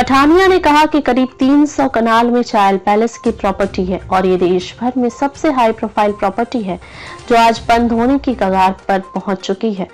पठानिया ने कहा कि करीब 300 कनाल में चायल पैलेस की प्रॉपर्टी है और ये देश भर में सबसे हाई प्रोफाइल प्रॉपर्टी है जो आज बंद होने की कगार पर पहुंच चुकी है।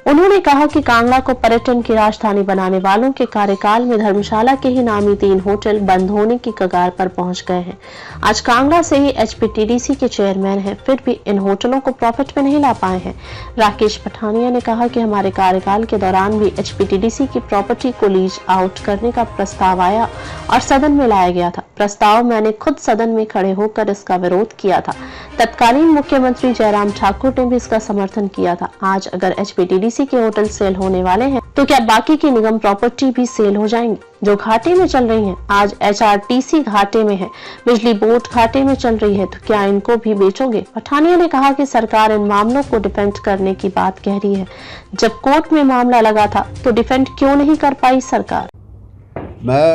उन्होंने कहा कि कांगड़ा को पर्यटन की राजधानी बनाने वालों के कार्यकाल में धर्मशाला के ही नामी 3 होटल बंद होने की कगार पर पहुंच गए हैं। आज कांगड़ा से ही एचपीटीडीसी के चेयरमैन हैं, फिर भी इन होटलों को प्रॉफिट में नहीं ला पाए हैं। राकेश पठानिया ने कहा कि हमारे कार्यकाल के दौरान भी एचपीटीडीसी की प्रॉपर्टी को लीज आउट करने का प्रस्ताव आया और सदन में लाया गया था। प्रस्ताव मैंने खुद सदन में खड़े होकर इसका विरोध किया था। तत्कालीन मुख्यमंत्री जयराम ठाकुर ने भी इसका समर्थन किया था। आज अगर एचपीटीडीसी के होटल सेल होने वाले हैं तो क्या बाकी की निगम प्रॉपर्टी भी सेल हो जाएंगी जो घाटे में चल रही हैं? आज एचआरटीसी घाटे में है, बिजली बोर्ड घाटे में चल रही है, तो क्या इनको भी बेचोगे? पठानिया ने कहा कि सरकार इन मामलों को डिफेंड करने की बात कह रही है। जब कोर्ट में मामला लगा था तो डिफेंड क्यों नहीं कर पाई सरकार? मैं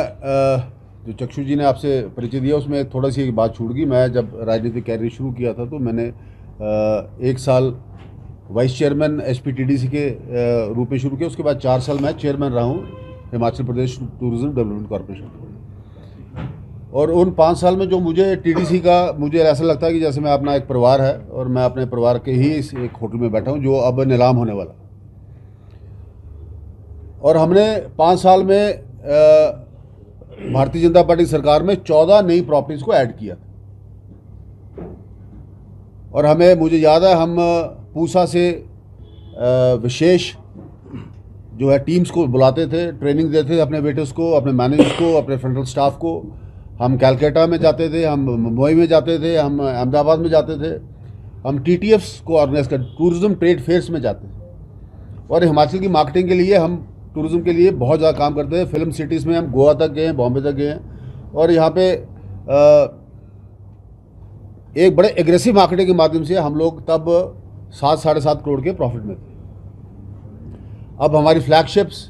जो चक्षु जी ने आपसे परिचय दिया उसमें थोड़ा सी एक बात छूट गई। मैं जब राजनीतिक कैरियर शुरू किया था तो मैंने 1 साल वाइस चेयरमैन एचपीटीडीसी के रूप में शुरू किया। उसके बाद 4 साल मैं चेयरमैन रहा हूँ Himachal Pradesh tourism development corporation. और उन 5 साल में जो मुझे टीडीसी का मुझे ऐसा लगता है कि जैसे मैं अपना एक परिवार है और मैं अपने परिवार के ही इस एक होटल में बैठा हूँ जो अब नीलाम होने वाला। और हमने 5 साल में भारतीय जनता पार्टी सरकार में 14 नई प्रॉपर्टीज को ऐड किया। और हमें मुझे याद है हम पूसा से विशेष जो है टीम्स को बुलाते थे, ट्रेनिंग देते थे अपने वेटर्स को, अपने मैनेजर्स को, अपने फ्रंटल स्टाफ को। हम कैलकाटा में जाते थे, हम मुंबई में जाते थे, हम अहमदाबाद में जाते थे, हम टीटीएफ्स को ऑर्गेनाइज कर टूरिज्म ट्रेड फेयर्स में जाते थे। और हिमाचल की मार्केटिंग के लिए हम टूरिज्म के लिए बहुत ज़्यादा काम करते हैं। फिल्म सिटीज़ में हम गोवा तक गए हैं, बॉम्बे तक गए हैं। और यहाँ पे एक बड़े एग्रेसिव मार्केटिंग के माध्यम से हम लोग तब 7-7.5 करोड़ के प्रॉफिट में थे। अब हमारी फ्लैगशिप्स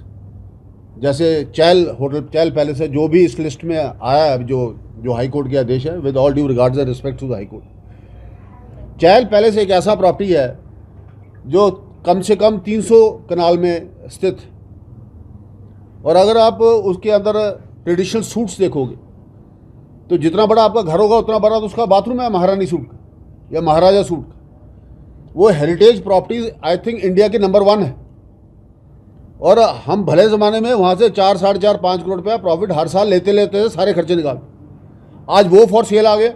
जैसे चैल होटल, चैल पैलेस है, जो भी इस लिस्ट में आया है, जो हाई कोर्ट के आदेश है, with all due regards and respect to the high court. Chail palace एक ऐसा प्रॉपर्टी है जो कम से कम 300 कनाल में स्थित। और अगर आप उसके अंदर ट्रेडिशनल सूट्स देखोगे तो जितना बड़ा आपका घर होगा उतना बड़ा तो उसका बाथरूम है महारानी सूट का या महाराजा सूट का। वो heritage properties I think India के नंबर 1 है। और हम भले ज़माने में वहाँ से 4, 4.5, 5 करोड़ रुपया प्रॉफिट हर साल लेते थे, सारे खर्चे निकाल। आज वो फॉर सेल आ गया।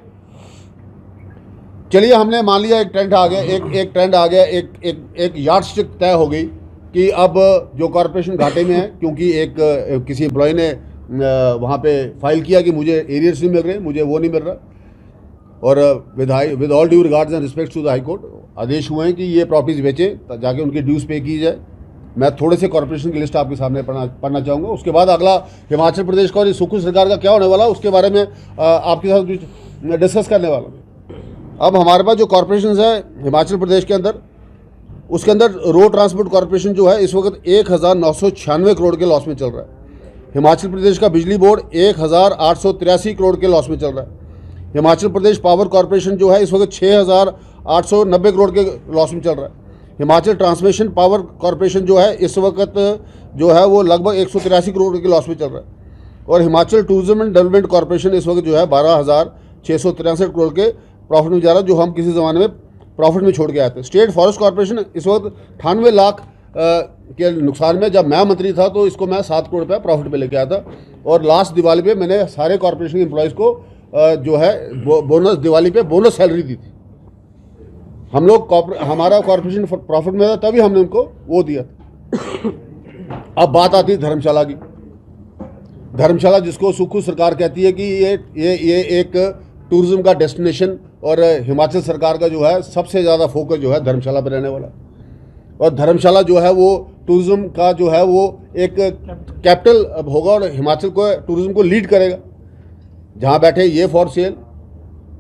चलिए हमने मान लिया एक ट्रेंड आ गया, एक ट्रेंड आ गया, एक यार्डस्टिक तय हो गई कि अब जो कॉरपोरेशन घाटे में है क्योंकि एक किसी एम्प्लॉय ने वहाँ पे फाइल किया कि मुझे एरियर्स नहीं मिल रहे, मुझे वो नहीं मिल रहा। और with all due regards and respect to the high court आदेश हुए हैं कि ये प्रॉपर्टीज बेचें, जाके उनकी ड्यूज पे की जाए। मैं थोड़े से कॉरपोरेशन की लिस्ट आपके सामने पढ़ना चाहूँगा। उसके बाद अगला हिमाचल प्रदेश का और सुखू सरकार का क्या होने वाला उसके बारे में आपके साथ डिस्कस करने वाला हूँ। अब हमारे पास जो कॉरपोरेशन है हिमाचल प्रदेश के अंदर, उसके अंदर रोड ट्रांसपोर्ट कॉर्पोरेशन जो है इस वक्त 1996 करोड़ के लॉस में चल रहा है। हिमाचल प्रदेश का बिजली बोर्ड 1883 करोड़ के लॉस में चल रहा है। हिमाचल प्रदेश पावर कॉर्पोरेशन जो है इस वक्त 6890 करोड़ के लॉस में चल रहा है। हिमाचल ट्रांसमिशन पावर कॉर्पोरेशन जो है इस वक्त जो है वो लगभग 183 करोड़ के लॉस में चल रहा है। और Himachal tourism and development corporation इस वक्त जो है 12,663 करोड़ के प्रॉफिट में जा रहा है, जो हम किसी ज़माने में प्रॉफिट में छोड़ के आए थे। स्टेट फॉरेस्ट कॉर्पोरेशन इस वक्त 98 लाख के नुकसान में, जब मैं मंत्री था तो इसको मैं 7 करोड़ रुपया प्रॉफिट पे लेके आया था। और लास्ट दिवाली पे मैंने सारे कॉर्पोरेशन के एम्प्लॉयज़ को जो है बोनस, दिवाली पे बोनस सैलरी दी थी। हम लोग हमारा कॉर्पोरेशन प्रॉफिट में था तभी हमने उनको वो दिया था। अब बात आती है धर्मशाला की। धर्मशाला जिसको सुखू सरकार कहती है कि ये एक टूरिज्म का डेस्टिनेशन और हिमाचल सरकार का जो है सबसे ज़्यादा फोकस जो है धर्मशाला पर रहने वाला। और धर्मशाला जो है वो टूरिज्म का जो है वो एक कैपिटल होगा और हिमाचल को टूरिज्म को लीड करेगा। जहाँ बैठे ये फॉर सेल,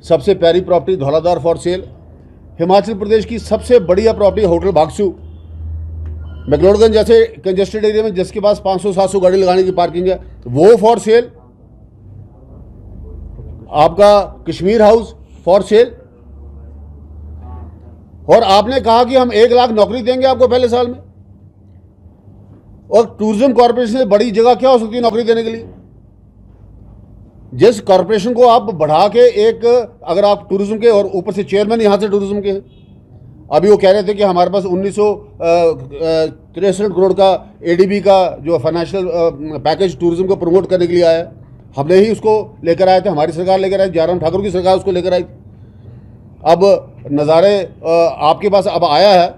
सबसे प्यारी property Dhauladhar for sale. Himachal Pradesh की सबसे बढ़िया प्रॉपर्टी होटल भागसू, मैक्लोडगंज जैसे कंजेस्टेड एरिया में जिसके पास 500-700 गाड़ी लगाने की पार्किंग है वो फॉर सेल। आपका कश्मीर हाउस फॉर सेल। और आपने कहा कि हम 1 लाख नौकरी देंगे आपको पहले साल में। और टूरिज्म कॉर्पोरेशन से बड़ी जगह क्या हो सकती है नौकरी देने के लिए? जिस कॉरपोरेशन को आप बढ़ा के एक, अगर आप टूरिज्म के और ऊपर से चेयरमैन यहाँ से टूरिज्म के हैं, अभी वो कह रहे थे कि हमारे पास 1963 करोड़ का एडीबी का जो फाइनेंशियल पैकेज टूरिज्म को प्रमोट करने के लिए आया है, हमने ही उसको लेकर आए थे, हमारी सरकार लेकर आई, जयराम ठाकुर की सरकार उसको लेकर आई। अब नज़ारे आपके पास अब आया है,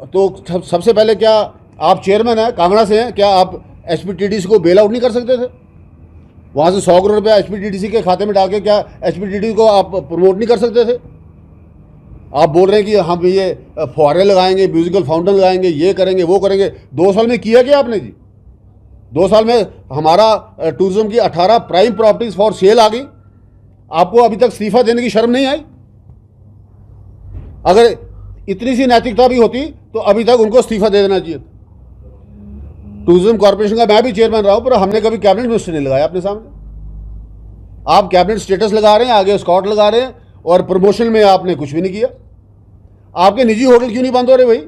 तो सबसे पहले क्या आप चेयरमैन हैं, कांगड़ा से हैं, क्या आप एचपीटीडीसी को बेल आउट नहीं कर सकते थे? वहाँ से 100 करोड़ रुपया एचपीटीडीसी के खाते में डाल के क्या एचपीटीडीसी को आप प्रमोट नहीं कर सकते थे? आप बोल रहे हैं कि हम ये फुहारे लगाएंगे, म्यूजिकल फाउंटेन लगाएंगे, ये करेंगे, वो करेंगे। 2 साल में किया क्या आपने जी? 2 साल में हमारा टूरिज्म की 18 प्राइम प्रॉपर्टीज फॉर सेल आ गई। आपको अभी तक इस्तीफा देने की शर्म नहीं आई? अगर इतनी सी नैतिकता भी होती तो अभी तक उनको इस्तीफा दे देना चाहिए। टूरिज्म कॉर्पोरेशन का मैं भी चेयरमैन रहा हूं, पर हमने कभी कैबिनेट मिनिस्टर नहीं लगाया अपने सामने। आप कैबिनेट स्टेटस लगा रहे हैं, आगे स्कॉट लगा रहे हैं, और प्रमोशन में आपने कुछ भी नहीं किया। आपके निजी होटल क्यों नहीं बंद हो रहे भाई?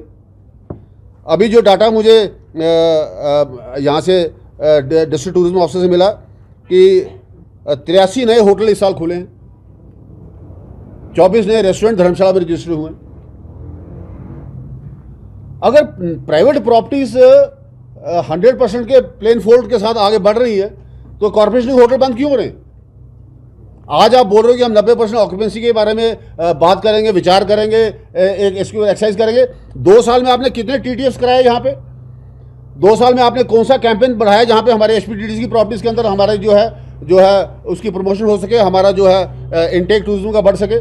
अभी जो डाटा मुझे यहाँ से डिस्ट्रिक्ट टूरिज्म ऑफिसर से मिला कि 83 नए होटल इस साल खुले हैं, 24 नए रेस्टोरेंट धर्मशाला में रजिस्टर हुए हैं। अगर प्राइवेट प्रॉपर्टीज 100% के प्लेन फोल्ड के साथ आगे बढ़ रही है, तो कॉर्पोरेशन के होटल बंद क्यों हो रहे हैं? आज आप बोल रहे हो कि हम 90% ऑक्यूपेंसी के बारे में बात करेंगे, विचार करेंगे, एक इसको एक्सरसाइज करेंगे। 2 साल में आपने कितने टीटीएफ कराए यहाँ पे? 2 साल में आपने कौन सा कैंपेन बढ़ाया जहाँ पे हमारे एचपीटीडीसी की प्रॉपर्टीज के अंदर हमारे जो है उसकी प्रमोशन हो सके, हमारा जो है इनटेक टूरिज्म का बढ़ सके?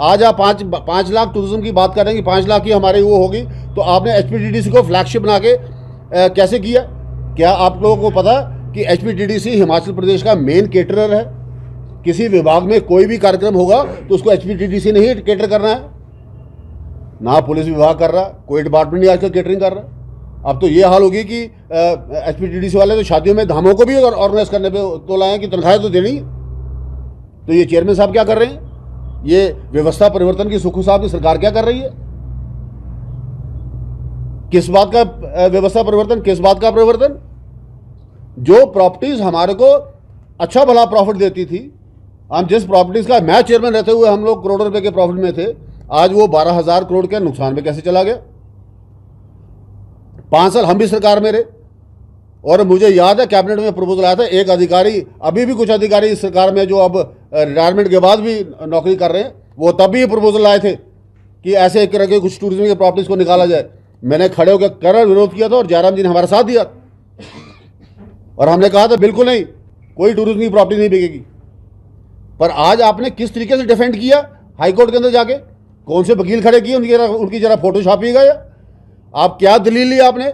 आज आप 5 लाख टूरिज्म की बात करेंगे, 5 लाख की हमारी वो होगी, तो आपने एचपीटीडीसी को फ्लैगशिप बना के कैसे किया? क्या आप लोगों को पता कि एचपीटीडीसी हिमाचल प्रदेश का मेन केटरर है? किसी विभाग में कोई भी कार्यक्रम होगा तो उसको एचपीटीडीसी ने ही केटर करना है, ना पुलिस विभाग कर रहा, कोई डिपार्टमेंट नहीं आजकल केटरिंग कर रहा। अब तो ये हाल होगी कि एचपीटीडीसी वाले तो शादियों में धामों को भी ऑर्गेनाइज करने पे तो लाए कि तनख्वाहें तो देनी है। तो ये चेयरमैन साहब क्या कर रहे हैं? ये व्यवस्था परिवर्तन की सुखू साहब की सरकार क्या कर रही है? किस बात का व्यवस्था परिवर्तन, किस बात का परिवर्तन? जो प्रॉपर्टीज हमारे को अच्छा भला प्रॉफिट देती थी, हम जिस प्रॉपर्टीज का, मैं चेयरमैन रहते हुए हम लोग करोड़ों रुपए के प्रॉफिट में थे, आज वो 12,000 करोड़ के नुकसान में कैसे चला गया? 5 साल हम भी सरकार में रहे, और मुझे याद है कैबिनेट में प्रपोजल आया था, एक अधिकारी, अभी भी कुछ अधिकारी इस सरकार में जो अब रिटायरमेंट के बाद भी नौकरी कर रहे हैं, वो तब भी प्रपोजल लाए थे कि ऐसे एक तरह के कुछ टूरिज्म के प्रॉपर्टीज को निकाला जाए। मैंने खड़े होकर कड़ा विरोध किया था और जयराम जी ने हमारा साथ दिया, और हमने कहा था बिल्कुल नहीं, कोई टूरिज्म की प्रॉपर्टी नहीं बिकेगी। पर आज आपने किस तरीके से डिफेंड किया हाईकोर्ट के अंदर जाके? कौन से वकील खड़े किए? उनकी जरा फोटो छापिएगा। या आप क्या दलील ली आपने?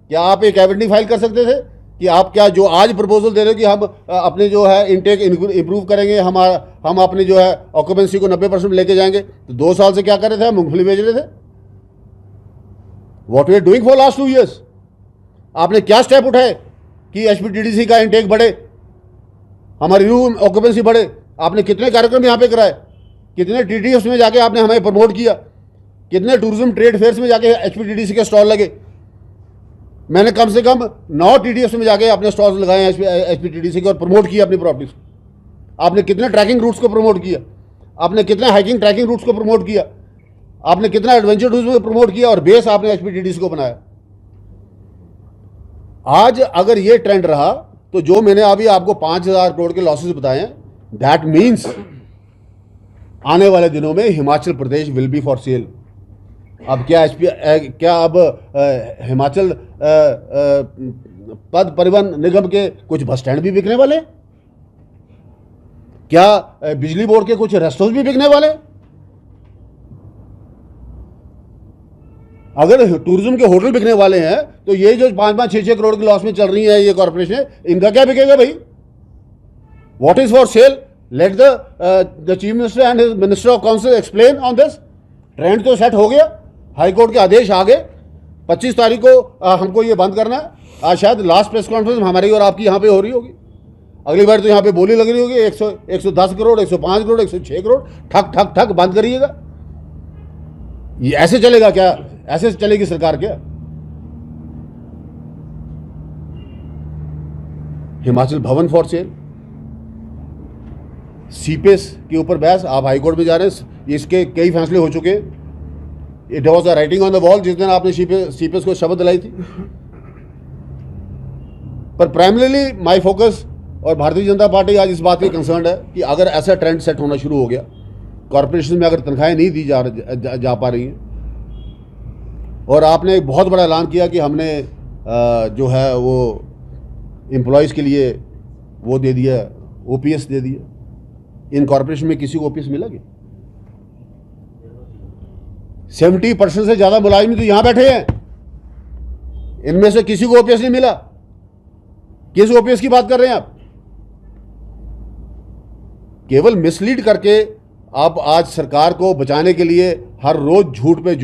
क्या आप एक एविडेंस फाइल कर सकते थे कि आप क्या जो आज प्रपोजल दे रहे हो कि हम अपने जो है इनटेक इंप्रूव करेंगे, हम अपने जो है ऑक्यूपेंसी को 90% लेके जाएंगे, तो 2 साल से क्या कर रहे थे? मूंगफली बेच रहे थे। What we are doing for last 2 years? आपने क्या स्टेप उठाए कि एचपीटीडीसी का इनटेक बढ़े, हमारी रूम ऑक्यूपेंसी बढ़े? आपने कितने कार्यक्रम यहाँ पे कराए? कितने टीटीएफ में जाके आपने हमें प्रमोट किया? कितने टूरिज्म ट्रेड फेयर्स में जाके एचपीटीडीसी के स्टॉल लगे? मैंने कम से कम 9 टीटीएफ में जाके अपने स्टॉल्स लगाए एचपीटीडीसी के और प्रमोट किया अपनी प्रॉपर्टीज। आपने कितने ट्रैकिंग रूट्स को प्रमोट किया? आपने कितने हाइकिंग ट्रैकिंग रूट्स को प्रमोट किया? आपने कितना एडवेंचर टूरिज्म को प्रमोट किया? और बेस आपने एचपीटीडीसी को बनाया। आज अगर ये ट्रेंड रहा तो जो मैंने अभी आपको 5,000 करोड़ के लॉसेस बताए हैं, दैट मीन्स आने वाले दिनों में Himachal Pradesh will be for sale. अब क्या अब हिमाचल पथ परिवहन निगम के कुछ बस स्टैंड भी बिकने वाले? क्या बिजली बोर्ड के कुछ रेस्टोरेंट भी बिकने वाले? अगर टूरिज्म के होटल बिकने वाले हैं तो ये जो 5-5, 6-6 करोड़ के लॉस में चल रही है ये कॉर्पोरेशन, इनका क्या बिकेगा भाई? What is for sale? Let the chief minister and his minister of council explain on this. Trend तो सेट हो गया, हाईकोर्ट के आदेश आ गए, 25 तारीख को हमको ये बंद करना है। आज शायद लास्ट प्रेस कॉन्फ्रेंस हमारी और आपकी यहाँ पे हो रही होगी। अगली बार तो यहाँ पे बोली लग रही होगी 110 करोड़, 105 करोड़, 106 करोड़, ठक ठक ठक बंद करिएगा। ये ऐसे चलेगा क्या? ऐसे चलेगी सरकार क्या? हिमाचल भवन फॉर सेल, सीपेस के ऊपर बहस, आप हाई कोर्ट में जा रहे हैं, इसके कई फैसले हो चुके हैं। It was a writing on the wall जिस दिन आपने सीपेस को शपथ दिलाई थी। पर प्राइमरीली माय फोकस और भारतीय जनता पार्टी आज इस बात की कंसर्न है कि अगर ऐसा ट्रेंड सेट होना शुरू हो गया, कॉरपोरेशन में अगर तनख्वाहें नहीं दी जा पा रही हैं, और आपने एक बहुत बड़ा ऐलान किया कि हमने जो है वो एम्प्लॉयज़ के लिए वो दे दिया, ओपीएस दे दिया। इन कॉरपोरेशन में किसी को ओपीएस मिला क्या? 70% से ज़्यादा मुलाजिम तो यहाँ बैठे हैं, इनमें से किसी को ओपीएस नहीं मिला। किस ओपीएस की बात कर रहे हैं आप? केवल मिसलीड करके आप आज सरकार को बचाने के लिए हर रोज झूठ पे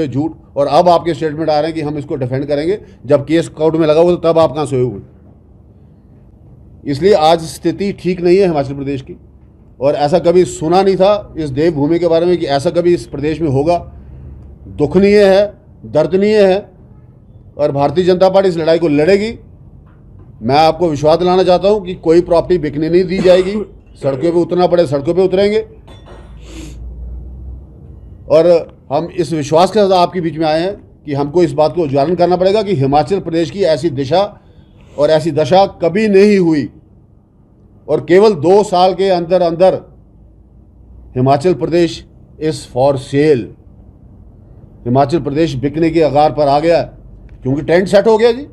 झूठ, और अब आपके स्टेटमेंट आ रहे हैं कि हम इसको डिफेंड करेंगे, जब केस कोर्ट में लगा हुआ तो तब आप कहां सोए हुए। इसलिए आज स्थिति ठीक नहीं है हिमाचल प्रदेश की, और ऐसा कभी सुना नहीं था इस देवभूमि के बारे में कि ऐसा कभी इस प्रदेश में होगा। दुखनीय है, दर्दनीय है, और भारतीय जनता पार्टी इस लड़ाई को लड़ेगी। मैं आपको विश्वास दिलाना चाहता हूं कि कोई प्रॉपर्टी बिकने नहीं दी जाएगी। सड़कों पे उतरना पड़े सड़कों पे उतरेंगे, और हम इस विश्वास के साथ आपके बीच में आए हैं कि हमको इस बात को उजागर करना पड़ेगा कि हिमाचल प्रदेश की ऐसी दिशा और ऐसी दशा कभी नहीं हुई, और केवल 2 साल के अंदर अंदर Himachal Pradesh is for sale. Himachal प्रदेश बिकने के अगार पर आ गया, क्योंकि ट्रेंड सेट हो गया जी।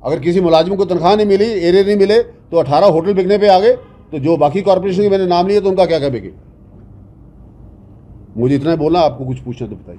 अगर किसी मुलाजिम को तनख्वाह नहीं मिली, एरिया नहीं मिले, तो 18 होटल बिकने पे आ गए, तो जो बाकी कॉर्पोरेशन के मैंने नाम लिए तो उनका क्या क्या बिके। मुझे इतना बोलना, आपको कुछ पूछना तो बताइए।